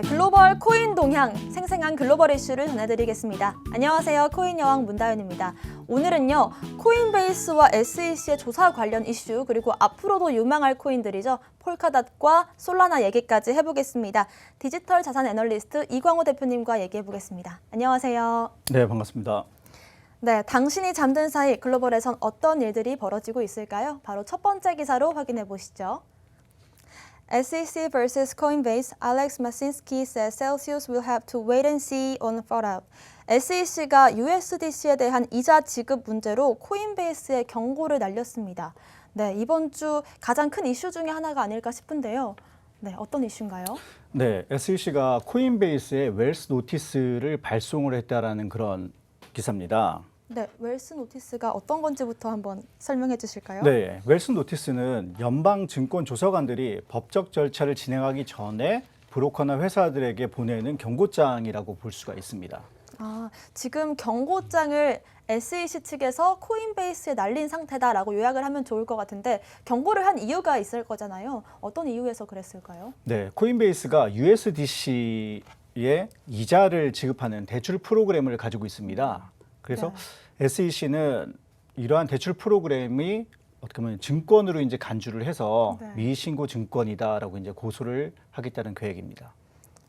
네, 글로벌 코인 동향, 생생한 글로벌 이슈를 전해드리겠습니다. 안녕하세요. 코인 여왕 문다윤입니다. 오늘은요, 코인베이스와 SEC의 조사 관련 이슈, 그리고 앞으로도 유망할 코인들이죠. 폴카닷과 솔라나 얘기까지 해보겠습니다. 디지털 자산 애널리스트 이광호 대표님과 얘기해보겠습니다. 안녕하세요. 네, 반갑습니다. 네, 당신이 잠든 사이 글로벌에선 어떤 일들이 벌어지고 있을까요? 바로 첫 번째 기사로 확인해 보시죠. SEC vs Coinbase, Alex Mashinsky says Celsius will have to wait and see on fallout. SEC가 USDC에 대한 이자 지급 문제로 코인베이스에 경고를 날렸습니다. 네, 이번 주 가장 큰 이슈 중에 하나가 아닐까 싶은데요. 네, 어떤 이슈인가요? 네, SEC가 코인베이스에 웰스 노티스를 발송을 했다라는 그런 기사입니다. 네, 웰스 노티스가 어떤 건지부터 한번 설명해 주실까요? 네, 웰스 노티스는 연방 증권 조사관들이 법적 절차를 진행하기 전에 브로커나 회사들에게 보내는 경고장이라고 볼 수가 있습니다. 아, 지금 경고장을 SEC 측에서 코인베이스에 날린 상태다라고 요약을 하면 좋을 것 같은데 경고를 한 이유가 있을 거잖아요. 어떤 이유에서 그랬을까요? 네, 코인베이스가 USDC에 이자를 지급하는 대출 프로그램을 가지고 있습니다. 그래서 네. SEC는 이러한 대출 프로그램이 어떻게 보면 증권으로 이제 간주를 해서 네. 미신고 증권이다라고 이제 고소를 하겠다는 계획입니다.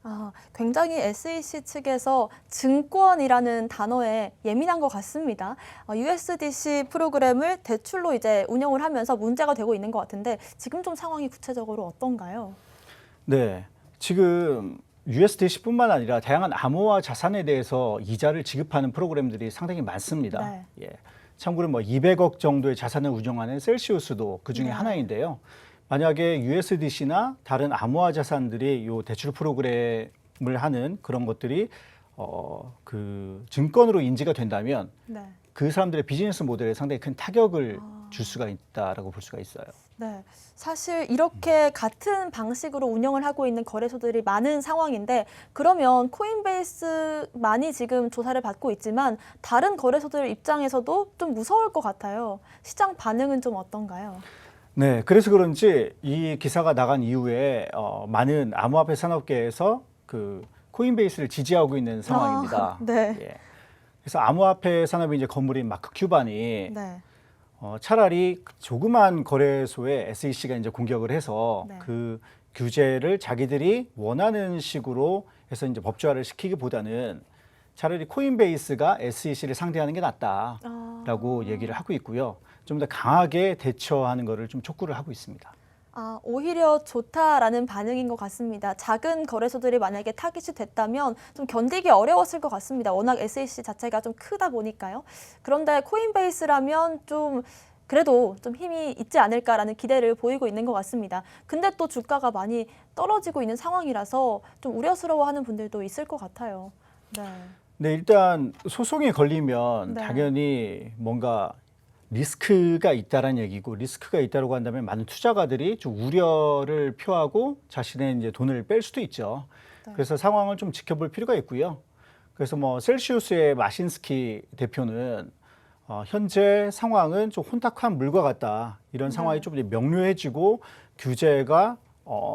아, 굉장히 SEC 측에서 증권이라는 단어에 예민한 것 같습니다. USDC 프로그램을 대출로 이제 운영을 하면서 문제가 되고 있는 것 같은데 지금 좀 상황이 구체적으로 어떤가요? 네, 지금 USDC뿐만 아니라 다양한 암호화 자산에 대해서 이자를 지급하는 프로그램들이 상당히 많습니다. 네. 예. 참고로 뭐 200억 정도의 자산을 운영하는 셀시우스도 그 중에 네. 하나인데요. 만약에 USDC나 다른 암호화 자산들이 이 대출 프로그램을 하는 그런 것들이 그 증권으로 인지가 된다면 네. 그 사람들의 비즈니스 모델에 상당히 큰 타격을 줄 수가 있다라고 볼 수가 있어요. 네, 사실 이렇게 같은 방식으로 운영을 하고 있는 거래소들이 많은 상황인데 그러면 코인베이스만이 지금 조사를 받고 있지만 다른 거래소들 입장에서도 좀 무서울 것 같아요. 시장 반응은 좀 어떤가요? 네, 그래서 그런지 이 기사가 나간 이후에 많은 암호화폐 산업계에서 그 코인베이스를 지지하고 있는 상황입니다. 네. 예. 그래서 암호화폐 산업이 이제 건물인 마크 큐반이 네. 차라리 조그만 거래소에 SEC가 이제 공격을 해서 네. 그 규제를 자기들이 원하는 식으로 해서 이제 법조화를 시키기보다는 차라리 코인베이스가 SEC를 상대하는 게 낫다라고 얘기를 하고 있고요. 좀 더 강하게 대처하는 것을 좀 촉구를 하고 있습니다. 아, 오히려 좋다라는 반응인 것 같습니다. 작은 거래소들이 만약에 타깃이 됐다면 좀 견디기 어려웠을 것 같습니다. 워낙 SEC 자체가 좀 크다 보니까요. 그런데 코인베이스라면 좀 그래도 좀 힘이 있지 않을까라는 기대를 보이고 있는 것 같습니다. 근데 또 주가가 많이 떨어지고 있는 상황이라서 좀 우려스러워하는 분들도 있을 것 같아요. 네. 네, 일단 소송이 걸리면 네. 당연히 뭔가 리스크가 있다라는 얘기고 리스크가 있다고 한다면 많은 투자가들이 좀 우려를 표하고 자신의 이제 돈을 뺄 수도 있죠. 네. 그래서 상황을 좀 지켜볼 필요가 있고요. 그래서 뭐 셀시우스의 마신스키 대표는 현재 상황은 좀 혼탁한 물과 같다. 이런 상황이 좀 이제 명료해지고 규제가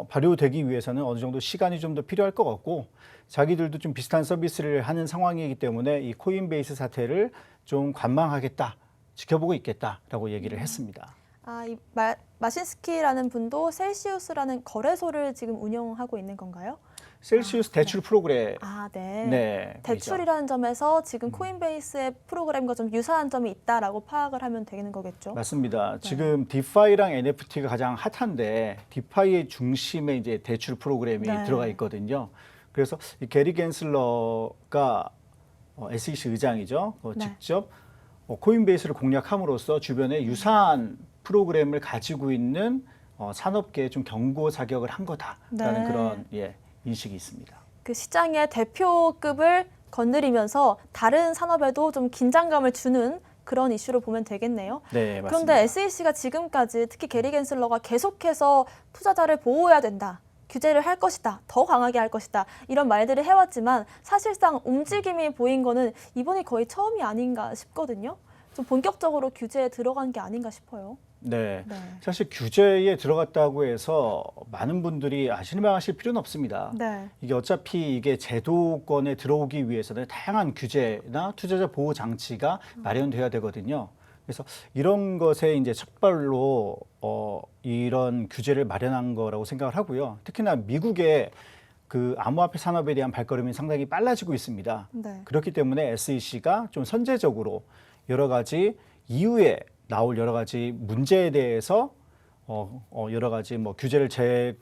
발효되기 위해서는 어느 정도 시간이 좀 더 필요할 것 같고 자기들도 좀 비슷한 서비스를 하는 상황이기 때문에 이 코인베이스 사태를 좀 관망하겠다. 지켜보고 있겠다라고 얘기를 했습니다. 아, 이 마신스키라는 분도 셀시우스라는 거래소를 지금 운영하고 있는 건가요? 셀시우스 대출 네. 프로그램. 아, 네. 네. 대출이라는 점에서 지금 코인베이스의 프로그램과 좀 유사한 점이 있다라고 파악을 하면 되는 거겠죠? 맞습니다. 네. 지금 디파이랑 NFT가 가장 핫한데 디파이의 중심에 이제 대출 프로그램이 네. 들어가 있거든요. 그래서 이 게리 갠슬러가 SEC 의장이죠. 네. 직접 코인베이스를 공략함으로써 주변에 유사한 프로그램을 가지고 있는 산업계에 좀 경고 사격을 한 거다라는 네. 그런 인식이 있습니다. 그 시장의 대표급을 건드리면서 다른 산업에도 좀 긴장감을 주는 그런 이슈로 보면 되겠네요. 네, 맞습니다. 그런데 SEC가 지금까지 특히 게리 갠슬러가 계속해서 투자자를 보호해야 된다. 규제를 할 것이다. 더 강하게 할 것이다. 이런 말들을 해왔지만 사실상 움직임이 보인 거는 이번이 거의 처음이 아닌가 싶거든요. 좀 본격적으로 규제에 들어간 게 아닌가 싶어요. 네. 네. 사실 규제에 들어갔다고 해서 많은 분들이 실망하실 필요는 없습니다. 네. 이게 어차피 이게 제도권에 들어오기 위해서는 다양한 규제나 투자자 보호 장치가 마련돼야 되거든요. 그래서 이런 것에 이제 첫 발로 이런 규제를 마련한 거라고 생각을 하고요. 특히나 미국의 그 암호화폐 산업에 대한 발걸음이 상당히 빨라지고 있습니다. 네. 그렇기 때문에 SEC가 좀 선제적으로 여러 가지 이후에 나올 여러 가지 문제에 대해서 여러 가지 뭐 규제를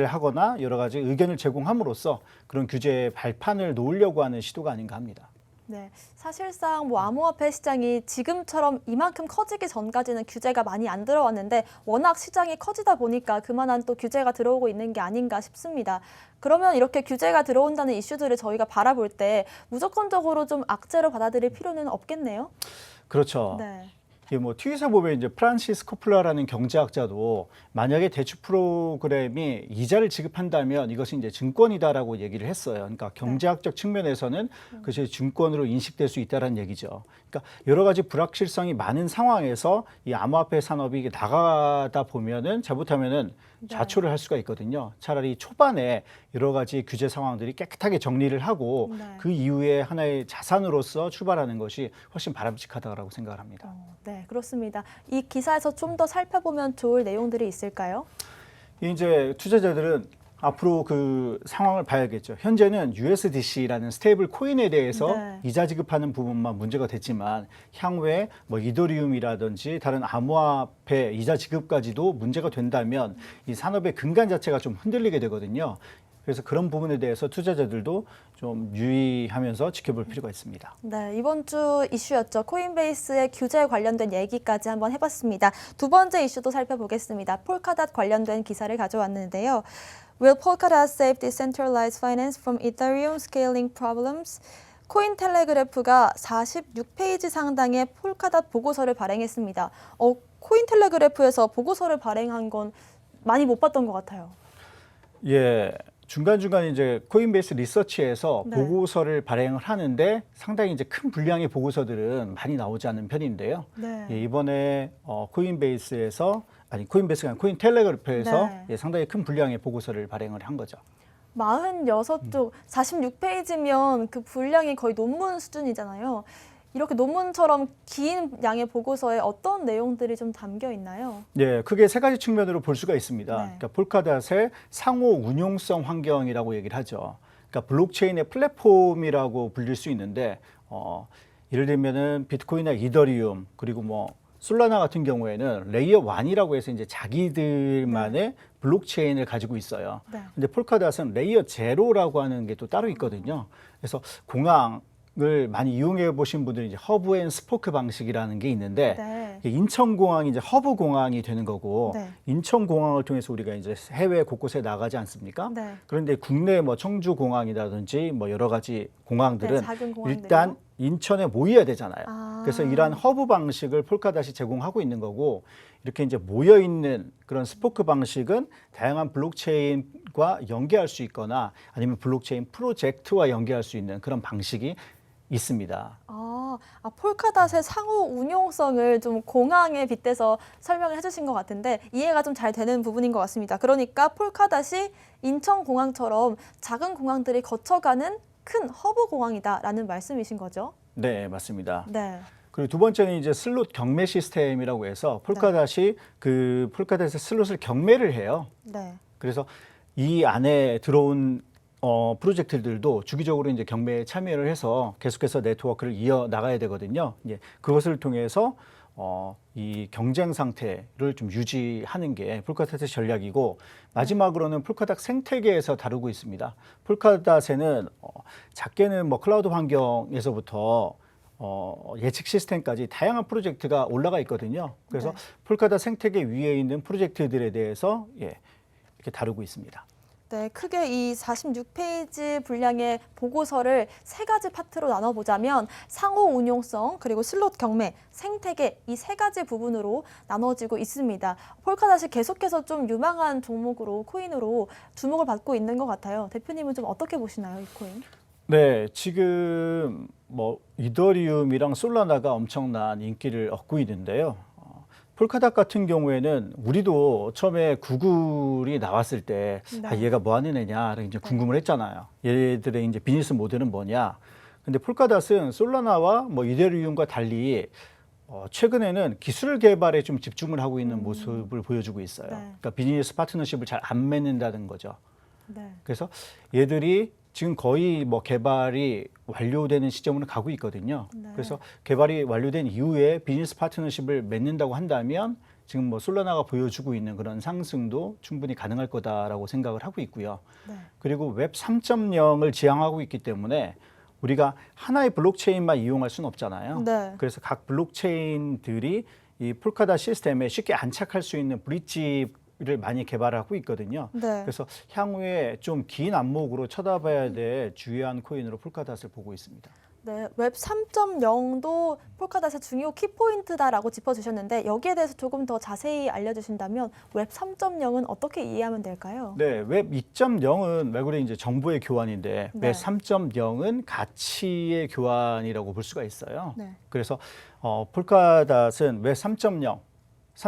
하거나 여러 가지 의견을 제공함으로써 그런 규제의 발판을 놓으려고 하는 시도가 아닌가 합니다. 네, 사실상 뭐 암호화폐 시장이 지금처럼 이만큼 커지기 전까지는 규제가 많이 안 들어왔는데 워낙 시장이 커지다 보니까 그만한 또 규제가 들어오고 있는 게 아닌가 싶습니다. 그러면 이렇게 규제가 들어온다는 이슈들을 저희가 바라볼 때 무조건적으로 좀 악재로 받아들일 필요는 없겠네요. 그렇죠. 네. 이게 뭐 TV에서 보면 이제 프란시스 코플라라는 경제학자도 만약에 대출 프로그램이 이자를 지급한다면 이것이 이제 증권이다라고 얘기를 했어요. 그러니까 경제학적 측면에서는 그것이 증권으로 인식될 수 있다라는 얘기죠. 그러니까 여러 가지 불확실성이 많은 상황에서 이 암호화폐 산업이 이게 나가다 보면은 잘못하면은 자초를 할 수가 있거든요. 차라리 초반에 여러 가지 규제 상황들이 깨끗하게 정리를 하고 그 이후에 하나의 자산으로서 출발하는 것이 훨씬 바람직하다고 생각을 합니다. 네, 그렇습니다. 이 기사에서 좀 더 살펴보면 좋을 내용들이 있을까요? 이제 투자자들은 앞으로 그 상황을 봐야겠죠. 현재는 USDC라는 스테이블 코인에 대해서 네. 이자 지급하는 부분만 문제가 됐지만 향후에 뭐 이더리움이라든지 다른 암호화폐 이자 지급까지도 문제가 된다면 이 산업의 근간 자체가 좀 흔들리게 되거든요. 그래서 그런 부분에 대해서 투자자들도 좀 유의하면서 지켜볼 필요가 있습니다. 네, 이번 주 이슈였죠. 코인베이스의 규제 관련된 얘기까지 한번 해봤습니다. 두 번째 이슈도 살펴보겠습니다. 폴카닷 관련된 기사를 가져왔는데요. Will Polkadot save decentralized finance from Ethereum scaling problems? 코인텔레그래프가 46페이지 상당의 폴카닷 보고서를 발행했습니다. 코인텔레그래프에서 보고서를 발행한 건 많이 못 봤던 것 같아요. 예. 중간중간 이제 코인베이스 리서치에서 네. 보고서를 발행을 하는데 상당히 이제 큰 분량의 보고서들은 많이 나오지 않는 편인데요. 네. 예, 이번에 코인베이스가 아니라 코인텔레그래프에서 네. 예, 상당히 큰 분량의 보고서를 발행을 한 거죠. 46쪽, 46페이지면 그 분량이 거의 논문 수준이잖아요. 이렇게 논문처럼 긴 양의 보고서에 어떤 내용들이 좀 담겨 있나요? 네, 크게 세 가지 측면으로 볼 수가 있습니다. 네. 그러니까 폴카닷의 상호 운용성 환경이라고 얘기를 하죠. 그러니까 블록체인의 플랫폼이라고 불릴 수 있는데 예를 들면은 비트코인이나 이더리움 그리고 뭐 솔라나 같은 경우에는 레이어 1이라고 해서 이제 자기들만의 블록체인을 가지고 있어요. 네. 근데 폴카닷은 레이어 제로라고 하는 게 또 따로 있거든요. 그래서 공항을 많이 이용해 보신 분들이 이제 허브 앤 스포크 방식이라는 게 있는데 네. 인천공항이 이제 허브 공항이 되는 거고 네. 인천공항을 통해서 우리가 이제 해외 곳곳에 나가지 않습니까? 네. 그런데 국내 뭐 청주공항이라든지 뭐 여러 가지 공항들은 네, 작은 공항들이요? 일단 인천에 모여야 되잖아요. 아. 그래서 이러한 허브 방식을 폴카닷이 제공하고 있는 거고 이렇게 이제 모여 있는 그런 스포크 방식은 다양한 블록체인과 연계할 수 있거나 아니면 블록체인 프로젝트와 연계할 수 있는 그런 방식이 있습니다. 폴카닷의 상호 운용성을 좀 공항에 빗대서 설명을 해주신 것 같은데 이해가 좀 잘 되는 부분인 것 같습니다. 그러니까 폴카닷이 인천공항처럼 작은 공항들이 거쳐가는 큰 허브 공항이다라는 말씀이신 거죠? 네, 맞습니다. 네. 그리고 두 번째는 이제 슬롯 경매 시스템이라고 해서 폴카닷이 그 폴카닷의 슬롯을 경매를 해요. 네. 그래서 이 안에 들어온 프로젝트들도 주기적으로 이제 경매에 참여를 해서 계속해서 네트워크를 이어 나가야 되거든요. 이제 그것을 통해서 이 경쟁 상태를 좀 유지하는 게 폴카닷의 전략이고 마지막으로는 폴카닷 생태계에서 다루고 있습니다. 폴카닷에는 작게는 뭐 클라우드 환경에서부터 예측 시스템까지 다양한 프로젝트가 올라가 있거든요. 그래서 네. 폴카닷 생태계 위에 있는 프로젝트들에 대해서 이렇게 다루고 있습니다. 네, 크게 이 46페이지 분량의 보고서를 세 가지 파트로 나눠보자면 상호 운용성, 그리고 슬롯 경매, 생태계 이 세 가지 부분으로 나눠지고 있습니다. 폴카닷이 계속해서 좀 유망한 종목으로, 코인으로 주목을 받고 있는 것 같아요. 대표님은 좀 어떻게 보시나요, 이 코인? 네, 지금 뭐 이더리움이랑 솔라나가 엄청난 인기를 얻고 있는데요. 폴카닷 같은 경우에는 우리도 처음에 구글이 나왔을 때 네. 얘가 뭐 하는 애냐 이제 궁금을 했잖아요. 얘들의 이제 비즈니스 모델은 뭐냐. 근데 폴카닷은 솔라나와 뭐 이더리움과 달리 최근에는 기술 개발에 좀 집중을 하고 있는 모습을 보여주고 있어요. 네. 그러니까 비즈니스 파트너십을 잘 안 맺는다는 거죠. 네. 그래서 얘들이 지금 거의 뭐 개발이 완료되는 시점으로 가고 있거든요. 네. 그래서 개발이 완료된 이후에 비즈니스 파트너십을 맺는다고 한다면 지금 뭐 솔라나가 보여주고 있는 그런 상승도 충분히 가능할 거다라고 생각을 하고 있고요. 네. 그리고 웹 3.0을 지향하고 있기 때문에 우리가 하나의 블록체인만 이용할 수는 없잖아요. 네. 그래서 각 블록체인들이 이 폴카닷 시스템에 쉽게 안착할 수 있는 브릿지를 많이 개발하고 있거든요. 네. 그래서 향후에 좀 긴 안목으로 쳐다봐야 될 주요한 코인으로 폴카닷을 보고 있습니다. 네, 웹 3.0도 폴카닷의 중요 키포인트다라고 짚어주셨는데 여기에 대해서 조금 더 자세히 알려주신다면 웹 3.0은 어떻게 이해하면 될까요? 네, 웹 2.0은 말 그대로 이제 정보의 교환인데 네. 웹 3.0은 가치의 교환이라고 볼 수가 있어요. 네. 그래서 폴카닷은 웹 3.0,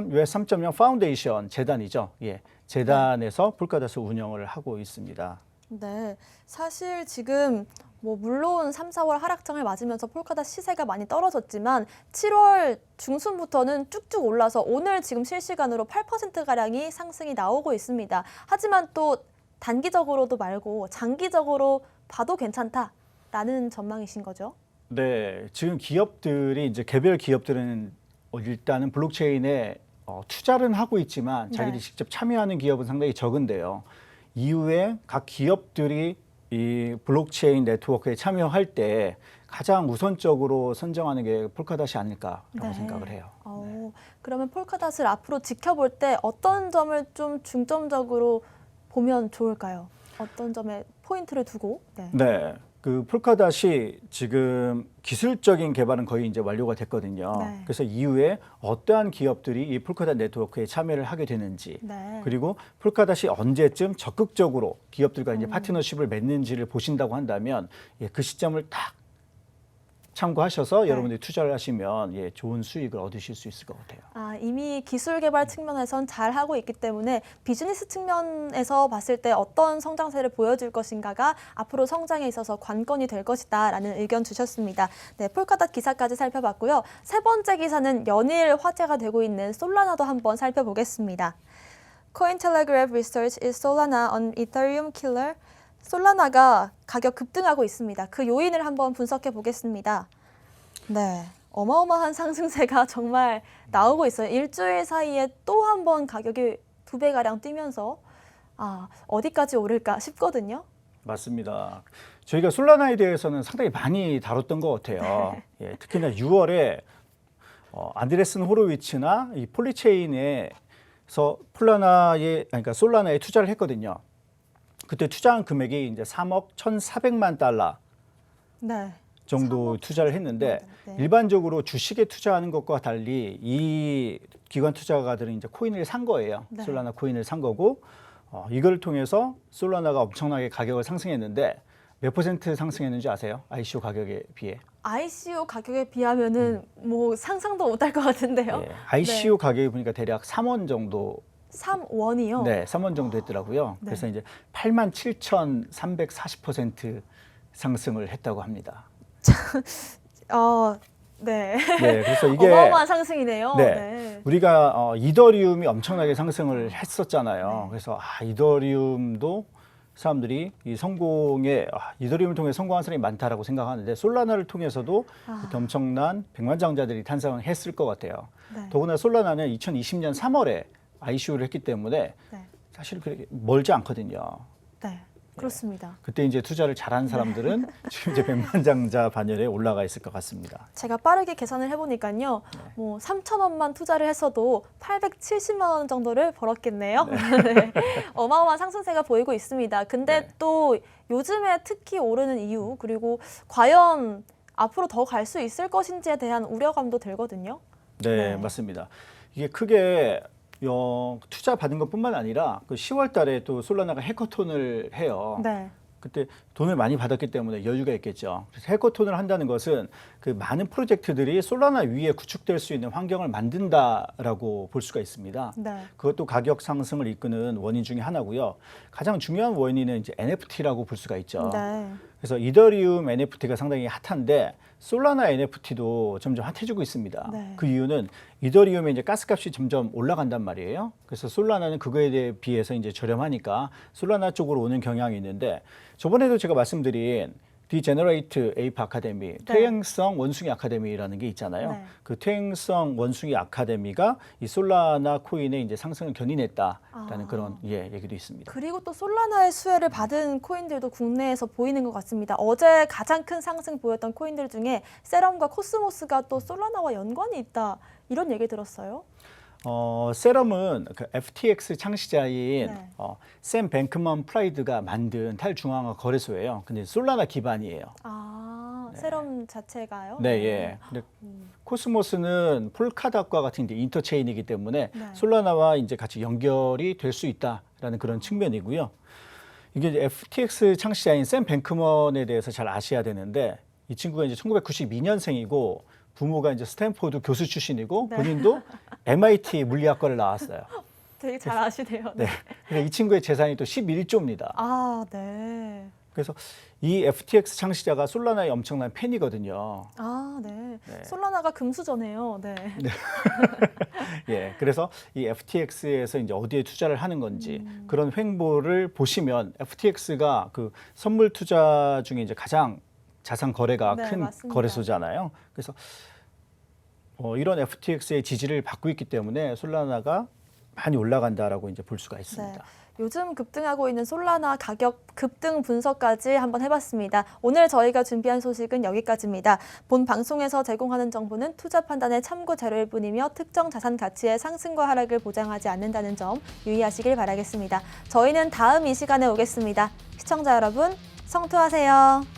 웹 3.0 파운데이션 재단이죠. 예, 재단에서 폴카닷을 운영을 하고 있습니다. 네, 사실 지금 뭐 물론 3, 4월 하락장을 맞으면서 폴카닷 시세가 많이 떨어졌지만 7월 중순부터는 쭉쭉 올라서 오늘 지금 실시간으로 8%가량이 상승이 나오고 있습니다. 하지만 또 단기적으로도 말고 장기적으로 봐도 괜찮다라는 전망이신 거죠? 네, 지금 기업들이 이제 개별 기업들은 일단은 블록체인에 투자를 하고 있지만 자기들이 네. 직접 참여하는 기업은 상당히 적은데요. 이후에 각 기업들이 이 블록체인 네트워크에 참여할 때 가장 우선적으로 선정하는 게 폴카닷이 아닐까라고 네. 생각을 해요. 그러면 폴카닷을 앞으로 지켜볼 때 어떤 점을 좀 중점적으로 보면 좋을까요? 어떤 점에 포인트를 두고? 네. 네, 그 폴카닷이 지금 기술적인 개발은 거의 이제 완료가 됐거든요. 네. 그래서 이후에 어떠한 기업들이 이 폴카닷 네트워크에 참여를 하게 되는지, 네. 그리고 폴카닷이 언제쯤 적극적으로 기업들과 이제 파트너십을 맺는지를 보신다고 한다면 그 시점을 딱 참고하셔서 네. 여러분들이 투자를 하시면 좋은 수익을 얻으실 수 있을 것 같아요. 이미 기술 개발 측면에선 잘 하고 있기 때문에 비즈니스 측면에서 봤을 때 어떤 성장세를 보여줄 것인가가 앞으로 성장에 있어서 관건이 될 것이다라는 의견 주셨습니다. 네, 폴카닷 기사까지 살펴봤고요. 세 번째 기사는 연일 화제가 되고 있는 솔라나도 한번 살펴보겠습니다. Cointelegraph Research is Solana on Ethereum Killer. 솔라나가 가격 급등하고 있습니다. 그 요인을 한번 분석해 보겠습니다. 네, 어마어마한 상승세가 정말 나오고 있어요. 일주일 사이에 또 한 번 가격이 2배가량 뛰면서 어디까지 오를까 싶거든요. 맞습니다. 저희가 솔라나에 대해서는 상당히 많이 다뤘던 것 같아요. 특히나 6월에 안드레슨 호로위츠나 이 폴리체인에서 그러니까 솔라나에 투자를 했거든요. 그때 투자한 금액이 이제 3억 1,400만 달러 네. 정도 3억 투자를 했는데 네. 일반적으로 주식에 투자하는 것과 달리 이 기관 투자가들은 이제 코인을 산 거예요. 네. 솔라나 코인을 산 거고 이걸 통해서 솔라나가 엄청나게 가격을 상승했는데 몇 퍼센트 상승했는지 아세요? ICO 가격에 비해. ICO 가격에 비하면은 뭐 상상도 못할 것 같은데요. ICO 가격이 보니까 대략 3원 정도 3원이요? 네, 3원 정도 했더라고요. 네. 그래서 이제 87,340% 상승을 했다고 합니다. 네. 네, 그래서 이게 어마어마한 상승이네요. 네, 우리가 이더리움이 엄청나게 상승을 했었잖아요. 네. 그래서 이더리움도 사람들이 이 성공에 이더리움을 통해 성공한 사람이 많다라고 생각하는데 솔라나를 통해서도 이렇게 엄청난 백만장자들이 탄생을 했을 것 같아요. 네. 더구나 솔라나는 2020년 3월에 ICO를 했기 때문에 네. 사실 그렇게 멀지 않거든요. 네. 그렇습니다. 그때 이제 투자를 잘한 사람들은 지금 이제 백만장자 반열에 올라가 있을 것 같습니다. 제가 빠르게 계산을 해보니까요. 뭐 3,000원만 투자를 했어도 870만 원 정도를 벌었겠네요. 네. 어마어마한 상승세가 보이고 있습니다. 근데 네. 또 요즘에 특히 오르는 이유 그리고 과연 앞으로 더 갈 수 있을 것인지에 대한 우려감도 들거든요. 네, 네. 맞습니다. 이게 크게 투자 받은 것뿐만 아니라 그 10월 달에 또 솔라나가 해커톤을 해요. 네. 그때 돈을 많이 받았기 때문에 여유가 있겠죠. 그래서 해커톤을 한다는 것은 그 많은 프로젝트들이 솔라나 위에 구축될 수 있는 환경을 만든다라고 볼 수가 있습니다. 네. 그것도 가격 상승을 이끄는 원인 중에 하나고요. 가장 중요한 원인은 이제 NFT라고 볼 수가 있죠. 네. 그래서 이더리움 NFT가 상당히 핫한데 솔라나 NFT도 점점 핫해지고 있습니다. 네. 그 이유는 이더리움의 이제 가스값이 점점 올라간단 말이에요. 그래서 솔라나는 그거에 비해서 이제 저렴하니까 솔라나 쪽으로 오는 경향이 있는데 저번에도 제가 말씀드린 디제너레이트 에이프 아카데미, 퇴행성 원숭이 아카데미라는 게 있잖아요. 네. 그 퇴행성 원숭이 아카데미가 이 솔라나 코인의 이제 상승을 견인했다라는 그런 얘기도 있습니다. 그리고 또 솔라나의 수혜를 받은 코인들도 국내에서 보이는 것 같습니다. 어제 가장 큰 상승 보였던 코인들 중에 세럼과 코스모스가 또 솔라나와 연관이 있다 이런 얘기 들었어요. 세럼은 그 FTX 창시자인 네. 샘 뱅크먼 프라이드가 만든 탈중앙화 거래소예요. 근데 솔라나 기반이에요. 세럼 자체가요? 네, 예. 근데 코스모스는 폴카닷과 같은 이제 인터체인이기 때문에 네. 솔라나와 이제 같이 연결이 될 수 있다라는 그런 측면이고요. 이게 이제 FTX 창시자인 샘 뱅크먼에 대해서 잘 아셔야 되는데 이 친구가 이제 1992년생이고 부모가 이제 스탠포드 교수 출신이고 본인도 MIT 물리학과를 나왔어요. 되게 잘 아시네요. 네. 그래서 이 친구의 재산이 또 11조입니다. 네. 그래서 이 FTX 창시자가 솔라나의 엄청난 팬이거든요. 네. 네. 솔라나가 금수저네요. 네. 예, 그래서 이 FTX에서 이제 어디에 투자를 하는 건지 그런 횡보를 보시면 FTX가 그 선물 투자 중에 이제 가장 자산 거래가 네, 큰 맞습니다. 거래소잖아요. 그래서 이런 FTX의 지지를 받고 있기 때문에 솔라나가 많이 올라간다라고 이제 볼 수가 있습니다. 네. 요즘 급등하고 있는 솔라나 가격 급등 분석까지 한번 해봤습니다. 오늘 저희가 준비한 소식은 여기까지입니다. 본 방송에서 제공하는 정보는 투자 판단의 참고 자료일 뿐이며 특정 자산 가치의 상승과 하락을 보장하지 않는다는 점 유의하시길 바라겠습니다. 저희는 다음 이 시간에 오겠습니다. 시청자 여러분, 성투하세요.